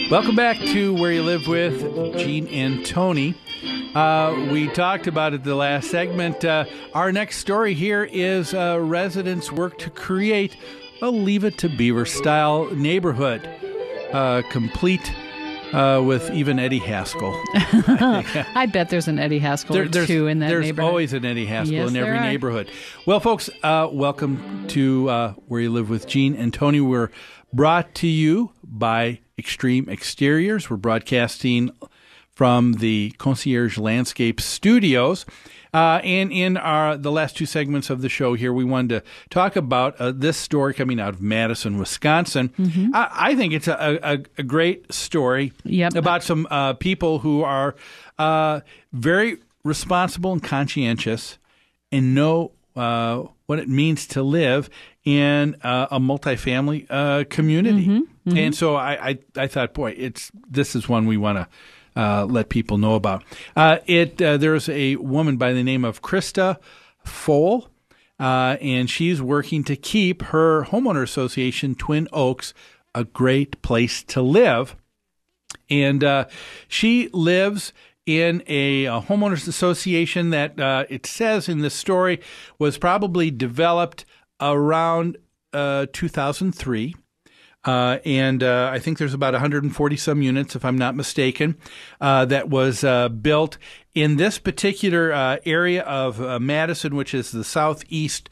Welcome back to Where You Live with Gene and Tony. We talked about it the last segment. Our next story here is residents work to create a Leave It to Beaver style neighborhood, complete with even Eddie Haskell. I bet there's an Eddie Haskell or two in that neighborhood. There's always an Eddie Haskell in every neighborhood. Well, folks, welcome to Where You Live with Gene and Tony. We're brought to you by Extreme Exteriors. We're broadcasting from the Concierge Landscape Studios. And in the last two segments of the show here, we wanted to talk about this story coming out of Madison, Wisconsin. Mm-hmm. I think it's a great story about some people who are very responsible and conscientious and know what it means to live in a multifamily community. Mm-hmm. Mm-hmm. And so I thought, boy, this is one we want to let people know about. There's a woman by the name of Krista Foal, and she's working to keep her homeowner association, Twin Oaks, a great place to live. And she lives in a homeowners association that it says in this story was probably developed around 2003. And I think there's about 140 some units, if I'm not mistaken, that was built in this particular area of Madison, which is the southeast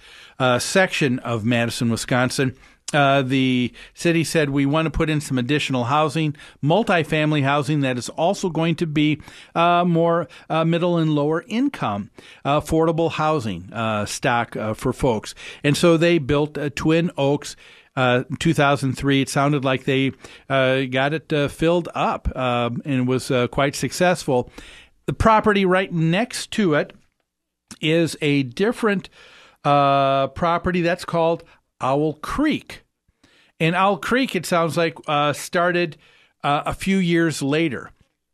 section of Madison, Wisconsin. The city said, we want to put in some additional housing, multifamily housing that is also going to be more middle and lower income, affordable housing stock for folks. And so they built Twin Oaks. 2003, it sounded like they got it filled up and was quite successful. The property right next to it is a different property that's called Owl Creek. And Owl Creek, it sounds like, started a few years later.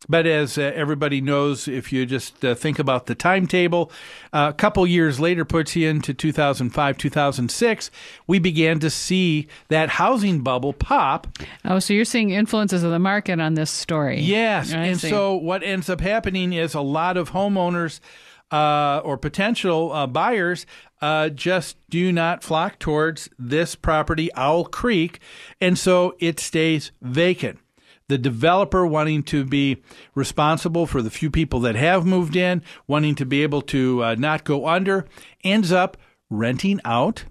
But as everybody knows, if you just think about the timetable, a couple years later puts you into 2005, 2006, we began to see that housing bubble pop. Oh, so you're seeing influences of the market on this story. Yes. So what ends up happening is a lot of homeowners or potential buyers just do not flock towards this property, Owl Creek, and so it stays vacant. The developer wanting to be responsible for the few people that have moved in, wanting to be able to not go under, ends up renting out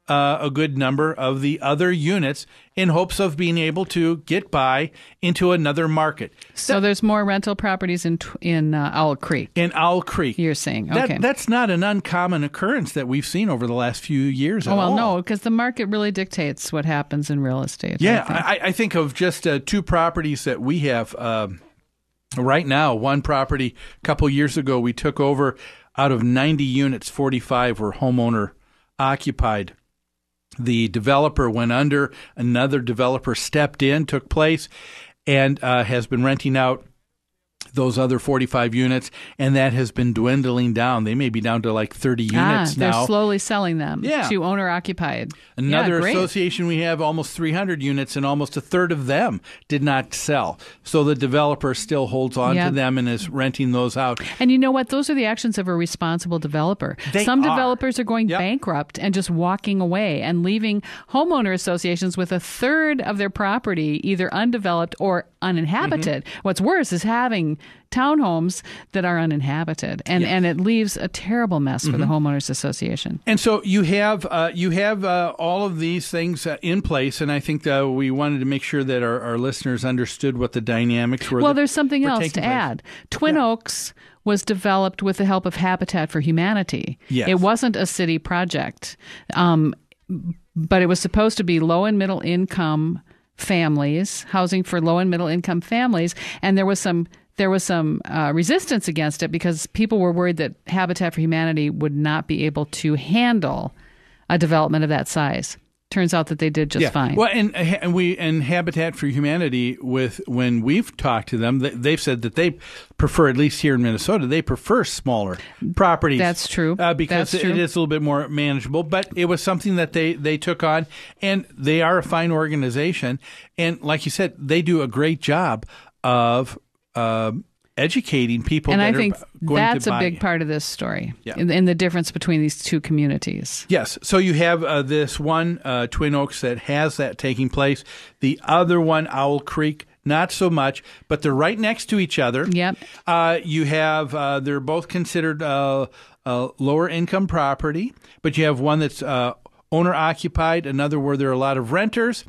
a good number of the other units in hopes of being able to get by into another market. So there's more rental properties in Owl Creek. In Owl Creek. You're saying, okay. That's not an uncommon occurrence that we've seen over the last few years at all. No, because the market really dictates what happens in real estate. Yeah, I think of just two properties that we have right now. One property a couple years ago we took over. Out of 90 units, 45 were homeowner occupied. The developer went under, another developer stepped in, took place, and has been renting out those other 45 units, and that has been dwindling down. They may be down to like 30 units now. They're slowly selling them to owner-occupied. Another association we have almost 300 units, and almost a third of them did not sell. So the developer still holds on to them and is renting those out. And you know what? Those are the actions of a responsible developer. Some developers are going bankrupt and just walking away and leaving homeowner associations with a third of their property either undeveloped or uninhabited. Mm-hmm. What's worse is having townhomes that are uninhabited, and it leaves a terrible mess for the homeowners association. And so you have all of these things in place, and I think we wanted to make sure that our listeners understood what the dynamics were. Well, there's something else to add. Twin Oaks was developed with the help of Habitat for Humanity. Yes. It wasn't a city project, but it was supposed to be low and middle income families, housing for low and middle income families, and there was some resistance against it because people were worried that Habitat for Humanity would not be able to handle a development of that size. turns out that they did just fine. Well, and Habitat for Humanity, when we've talked to them, they've said that they prefer, at least here in Minnesota, they prefer smaller properties. That's true. Because it is a little bit more manageable. But it was something that they took on, and they are a fine organization. And like you said, they do a great job of educating people. And I think that's a big part of this story, in the difference between these two communities. Yes. So you have this one, Twin Oaks, that has that taking place. The other one, Owl Creek, not so much, but they're right next to each other. Yep. You have, they're both considered lower income property, but you have one that's owner occupied, another where there are a lot of renters.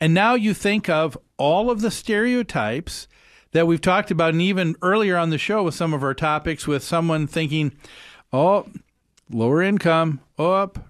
And now you think of all of the stereotypes that we've talked about, and even earlier on the show with some of our topics, with someone thinking, oh, lower income,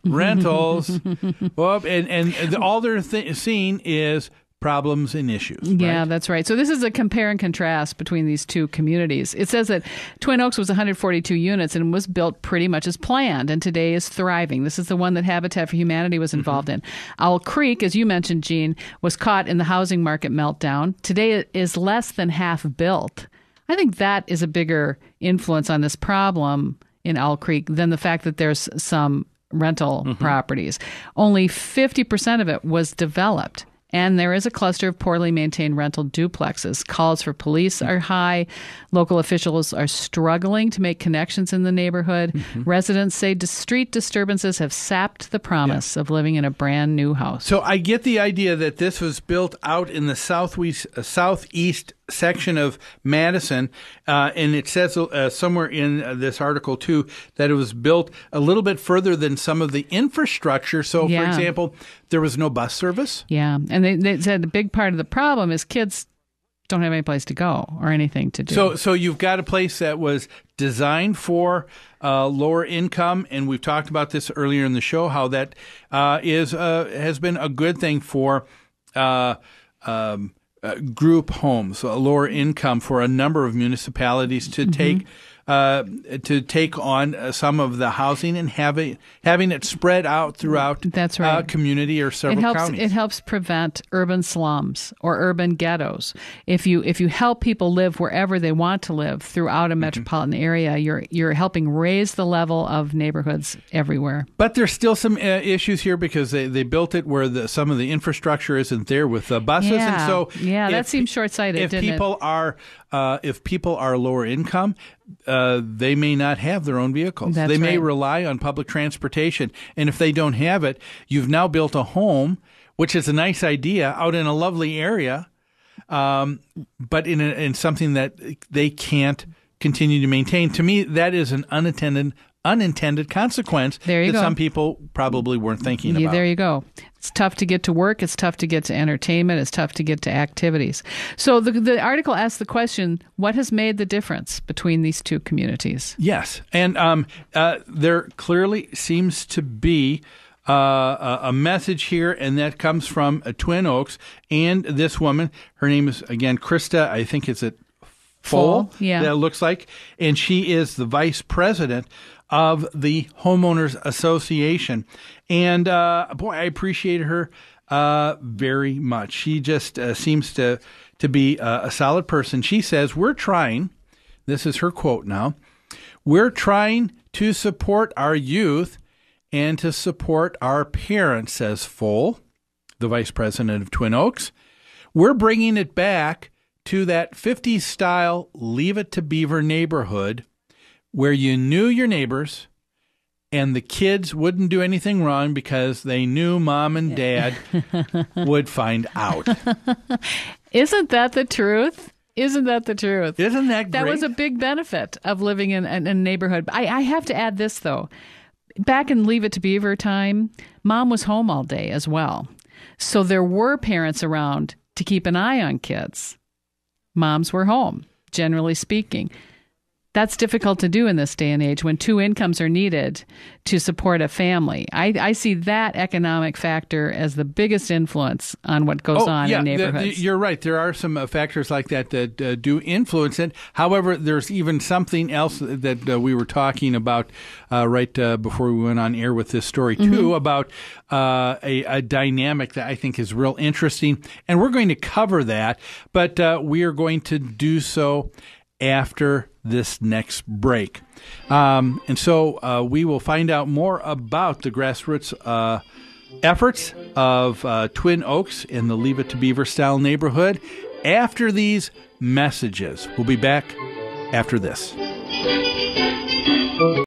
rentals, and all they're seeing is problems and issues. Yeah, right? That's right. So this is a compare and contrast between these two communities. It says that Twin Oaks was 142 units and was built pretty much as planned, and today is thriving. This is the one that Habitat for Humanity was involved in. Owl Creek, as you mentioned, Gene, was caught in the housing market meltdown. Today it is less than half built. I think that is a bigger influence on this problem in Owl Creek than the fact that there's some rental properties. Only 50% of it was developed. And there is a cluster of poorly maintained rental duplexes. Calls for police are high. Local officials are struggling to make connections in the neighborhood. Residents say street disturbances have sapped the promise of living in a brand new house. So I get the idea that this was built out in the southeast section of Madison, and it says somewhere in this article, too, that it was built a little bit further than some of the infrastructure. So, for example, there was no bus service. Yeah, and they said the big part of the problem is kids don't have any place to go or anything to do. So you've got a place that was designed for lower income, and we've talked about this earlier in the show, how that has been a good thing for group homes, lower income, for a number of municipalities to take on some of the housing and having it spread out throughout a community or several counties. It helps prevent urban slums or urban ghettos. If you help people live wherever they want to live throughout a metropolitan area, you're helping raise the level of neighborhoods everywhere. But there's still some issues here because they built it where some of the infrastructure isn't there with the buses, and so that seems short-sighted. If people are lower income, they may not have their own vehicles. That's they may right. rely on public transportation. And if they don't have it, you've now built a home, which is a nice idea, out in a lovely area, but in something that they can't continue to maintain. To me, that is an unintended consequence that some people probably weren't thinking about. There you go. It's tough to get to work. It's tough to get to entertainment. It's tough to get to activities. So the article asks the question, what has made the difference between these two communities? Yes. And there clearly seems to be a message here, and that comes from Twin Oaks. And this woman, her name is, again, Krista, I think it's at Full, that looks like. And she is the vice president of the Homeowners Association. And, boy, I appreciate her very much. She just seems to be a solid person. She says, we're trying, this is her quote now, we're trying to support our youth and to support our parents, says Full, the vice president of Twin Oaks. We're bringing it back to that 50s style Leave It to Beaver neighborhood where you knew your neighbors and the kids wouldn't do anything wrong because they knew mom and dad would find out. Isn't that the truth? Isn't that the truth? Isn't that great? That was a big benefit of living in a neighborhood. I have to add this, though. Back in Leave It to Beaver time, mom was home all day as well. So there were parents around to keep an eye on kids. Moms were home, generally speaking. that's difficult to do in this day and age when 2 incomes are needed to support a family. I see that economic factor as the biggest influence on what goes on in neighborhoods. You're right. There are some factors like that that do influence it. However, there's even something else that we were talking about right before we went on air with this story, too, about a dynamic that I think is real interesting. And we're going to cover that, but we are going to do so after this next break. And so we will find out more about the grassroots efforts of Twin Oaks in the Leave It to Beaver style neighborhood after these messages. We'll be back after this.